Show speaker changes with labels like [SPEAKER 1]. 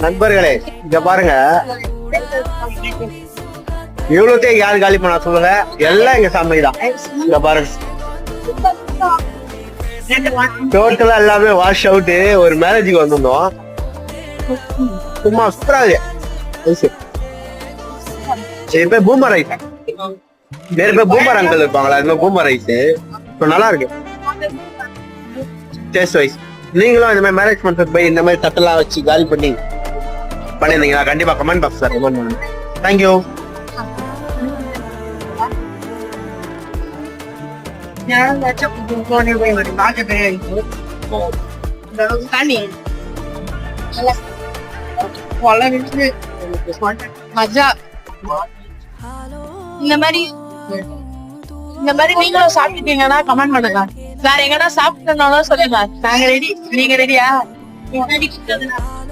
[SPEAKER 1] நண்பர்களே இங்க பாருங்க, இவ்வளோத்தையும் யாரு காலி பண்ணா சொல்லுங்க? எல்லாம் எங்க சமைதான். இங்க பாருங்க, டோட்டலா எல்லாமே வாஷ் அவுட். ஒரு மேரேஜுக்கு வந்திருந்தோம், சும்மா சூப்பரா இருக்கு. பேர் பூமர் ரைஸ், வேற பேர் பூமர் அங்கிள் இருப்பாங்களா, அது மாதிரி பூமர் ரைஸ் நல்லா இருக்கு டேஸ்ட் வைஸ். நீங்களும் இந்த மாதிரி மேரேஜ் பண்றதுக்கு போய் இந்த மாதிரி தட்டெல்லாம் வச்சு காலி பண்ணிருந்தீங்களா? கண்டிப்பா கமெண்ட் பாக்ஸ் சார் கமெண்ட் பண்ணுங்க. தேங்க்யூ.
[SPEAKER 2] இந்த மாதிரி நீங்களும் சாப்பிட்டுட்டீங்கன்னா கமெண்ட் பண்ணுங்க. வேற எங்கன்னா சாப்பிட்டனாலும் சொல்லுங்க, நாங்க ரெடி. நீங்க ரெடியா?